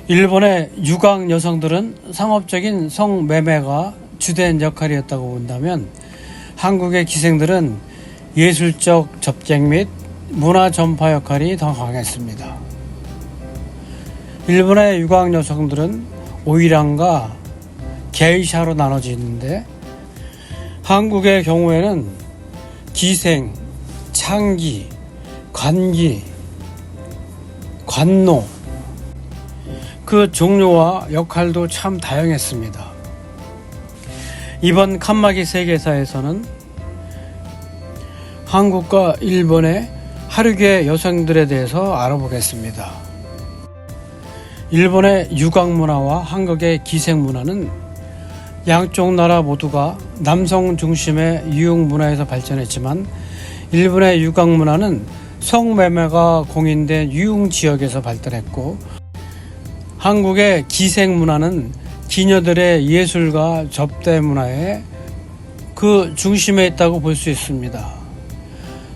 일본의 유학 여성들은 상업적인 성매매가 주된 역할이었다고 본다면 한국의 기생들은 예술적 접객 및 문화 전파 역할이 더 강했습니다. 일본의 유학 여성들은 오이란과 게이샤로 나눠지는데 한국의 경우에는 기생, 창기, 관기, 관노 그 종류와 역할도 참 다양했습니다. 이번 칸막이 세계사에서는 한국과 일본의 하류계 여성들에 대해서 알아보겠습니다. 일본의 유학 문화와 한국의 기생 문화는 양쪽 나라 모두가 남성 중심의 유흥 문화에서 발전했지만 일본의 유학 문화는 성매매가 공인된 유흥 지역에서 발달했고 한국의 기생 문화는 기녀들의 예술과 접대 문화의 그 중심에 있다고 볼 수 있습니다.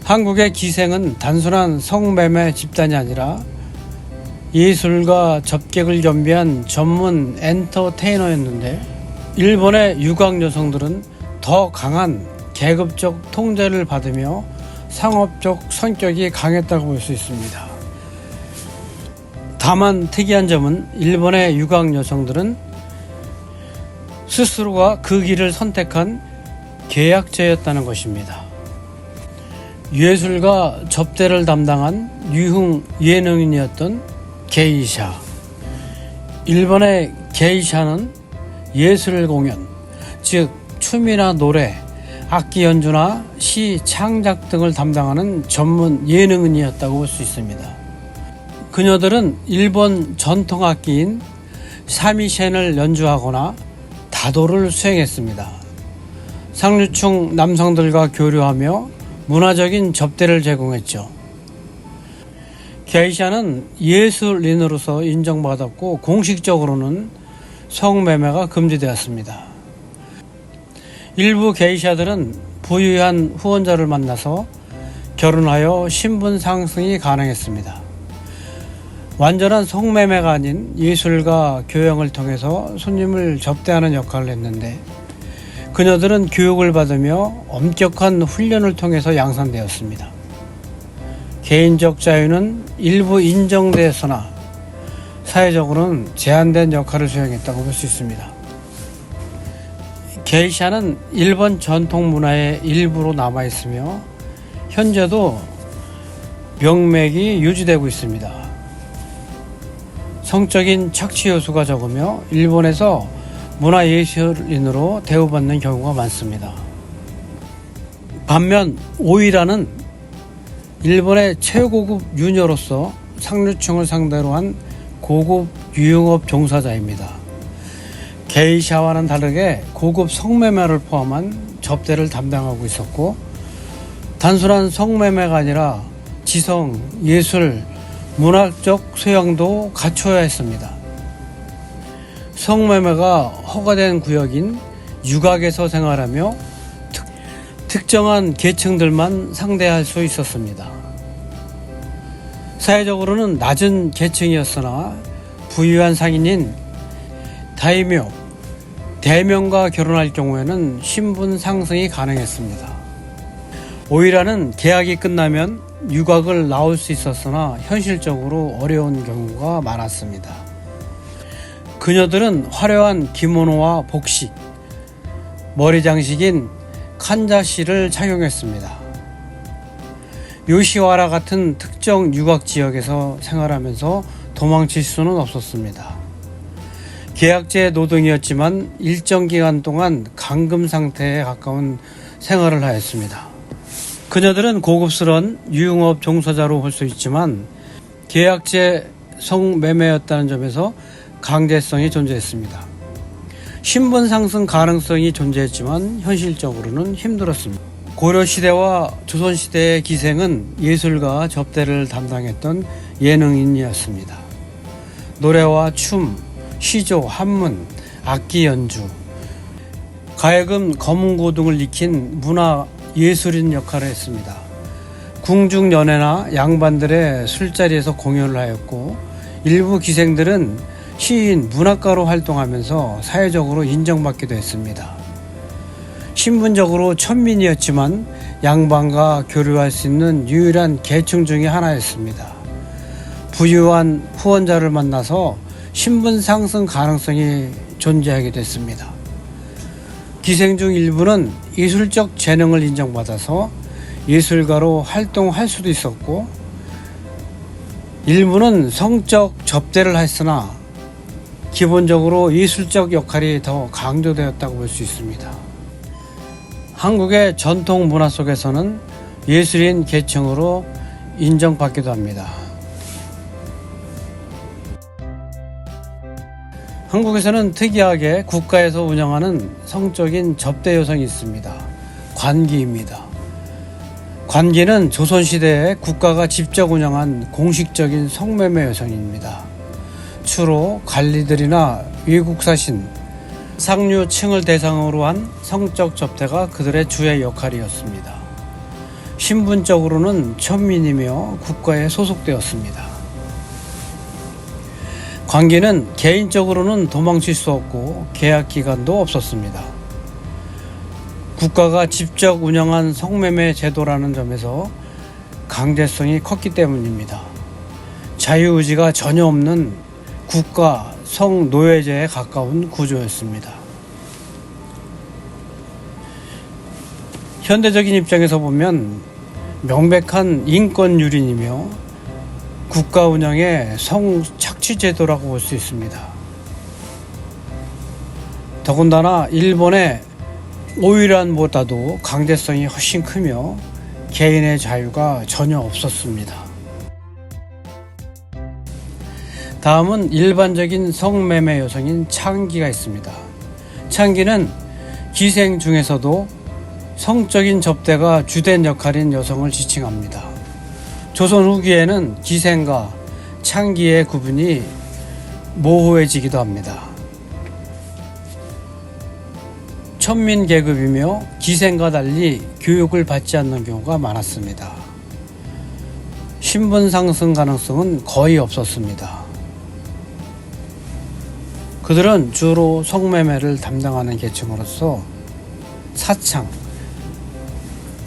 한국의 기생은 단순한 성매매 집단이 아니라 예술과 접객을 겸비한 전문 엔터테이너였는데 일본의 유학 여성들은 더 강한 계급적 통제를 받으며 상업적 성격이 강했다고 볼 수 있습니다. 다만 특이한 점은 일본의 유학 여성들은 스스로가 그 길을 선택한 계약자였다는 것입니다. 예술과 접대를 담당한 유흥 예능인이었던 게이샤. 일본의 게이샤는 예술 공연, 즉 춤이나 노래, 악기 연주나 시 창작 등을 담당하는 전문 예능인이었다고 볼 수 있습니다. 그녀들은 일본 전통 악기인 사미셴을 연주하거나 다도를 수행했습니다. 상류층 남성들과 교류하며 문화적인 접대를 제공했죠. 게이샤는 예술인으로서 인정받았고 공식적으로는 성매매가 금지되었습니다. 일부 게이샤들은 부유한 후원자를 만나서 결혼하여 신분 상승이 가능했습니다. 완전한 성매매가 아닌 예술과 교양을 통해서 손님을 접대하는 역할을 했는데 그녀들은 교육을 받으며 엄격한 훈련을 통해서 양산되었습니다. 개인적 자유는 일부 인정되었으나 사회적으로는 제한된 역할을 수행했다고 볼 수 있습니다. 게이샤는 일본 전통 문화의 일부로 남아있으며 현재도 명맥이 유지되고 있습니다. 성적인 착취 요소가 적으며 일본에서 문화예술인으로 대우받는 경우가 많습니다. 반면 오이라는 일본의 최고급 유녀로서 상류층을 상대로 한 고급 유흥업 종사자입니다. 게이샤와는 다르게 고급 성매매를 포함한 접대를 담당하고 있었고 단순한 성매매가 아니라 지성, 예술, 문화적 소양도 갖춰야 했습니다. 성매매가 허가된 구역인 유학에서 생활하며 특정한 계층들만 상대할 수 있었습니다. 사회적으로는 낮은 계층이었으나 부유한 상인인 다이묘, 대명과 결혼할 경우에는 신분 상승이 가능했습니다. 오이라는 계약이 끝나면 유학을 나올 수 있었으나 현실적으로 어려운 경우가 많았습니다. 그녀들은 화려한 기모노와 복식, 머리 장식인 칸자시를 착용했습니다. 요시와라 같은 특정 유학 지역에서 생활하면서 도망칠 수는 없었습니다. 계약제 노동이었지만 일정 기간 동안 감금 상태에 가까운 생활을 하였습니다. 그녀들은 고급스러운 유흥업 종사자로 볼 수 있지만 계약제 성매매였다는 점에서 강제성이 존재했습니다. 신분 상승 가능성이 존재했지만 현실적으로는 힘들었습니다. 고려시대와 조선시대의 기생은 예술과 접대를 담당했던 예능인이었습니다. 노래와 춤, 시조, 한문, 악기 연주, 가야금, 검은고 등을 익힌 문화 예술인 역할을 했습니다. 궁중연회나 양반들의 술자리에서 공연을 하였고 일부 기생들은 시인, 문학가로 활동하면서 사회적으로 인정받기도 했습니다. 신분적으로 천민이었지만 양반과 교류할 수 있는 유일한 계층 중의 하나였습니다. 부유한 후원자를 만나서 신분 상승 가능성이 존재하게 됐습니다. 기생 중 일부는 예술적 재능을 인정받아서 예술가로 활동할 수도 있었고, 일부는 성적 접대를 했으나 기본적으로 예술적 역할이 더 강조되었다고 볼 수 있습니다. 한국의 전통 문화 속에서는 예술인 계층으로 인정받기도 합니다. 한국에서는 특이하게 국가에서 운영하는 성적인 접대 여성이 있습니다. 관기입니다. 관기는 조선시대에 국가가 직접 운영한 공식적인 성매매 여성입니다. 주로 관리들이나 외국 사신, 상류층을 대상으로 한 성적 접대가 그들의 주의 역할이었습니다. 신분적으로는 천민이며 국가에 소속되었습니다. 관기는 개인적으로는 도망칠 수 없고 계약 기간도 없었습니다. 국가가 직접 운영한 성매매 제도라는 점에서 강제성이 컸기 때문입니다. 자유의지가 전혀 없는 국가 성노예제에 가까운 구조였습니다. 현대적인 입장에서 보면 명백한 인권유린이며 국가 운영의 성착취제도라고 볼 수 있습니다. 더군다나 일본의 오이란보다도 강제성이 훨씬 크며 개인의 자유가 전혀 없었습니다. 다음은 일반적인 성매매 여성인 창기가 있습니다. 창기는 기생 중에서도 성적인 접대가 주된 역할인 여성을 지칭합니다. 조선 후기에는 기생과 창기의 구분이 모호해지기도 합니다. 천민 계급이며 기생과 달리 교육을 받지 않는 경우가 많았습니다. 신분 상승 가능성은 거의 없었습니다. 그들은 주로 성매매를 담당하는 계층으로서 사창,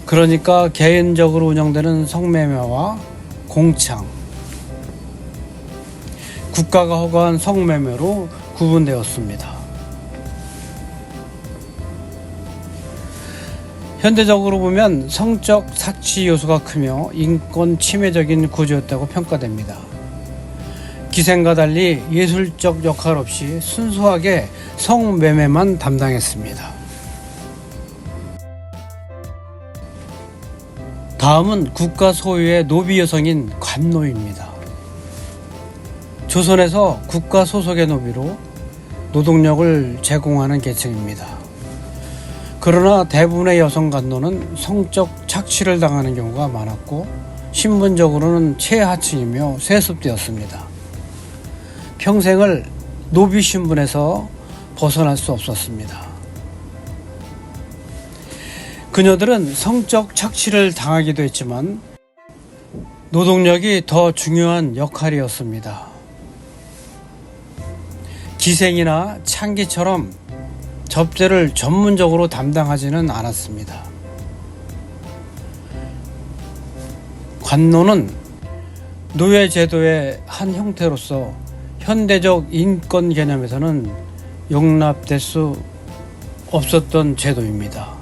그러니까 개인적으로 운영되는 성매매와 공창, 국가가 허가한 성매매로 구분되었습니다. 현대적으로 보면 성적 사치 요소가 크며 인권 침해적인 구조였다고 평가됩니다. 기생과 달리 예술적 역할 없이 순수하게 성매매만 담당했습니다. 다음은 국가 소유의 노비 여성인 관노입니다. 조선에서 국가 소속의 노비로 노동력을 제공하는 계층입니다. 그러나 대부분의 여성 관노는 성적 착취를 당하는 경우가 많았고 신분적으로는 최하층이며 세습되었습니다. 평생을 노비 신분에서 벗어날 수 없었습니다. 그녀들은 성적 착취를 당하기도 했지만 노동력이 더 중요한 역할이었습니다. 기생이나 창기처럼 접대를 전문적으로 담당하지는 않았습니다. 관노는 노예제도의 한 형태로서 현대적 인권 개념에서는 용납될 수 없었던 제도입니다.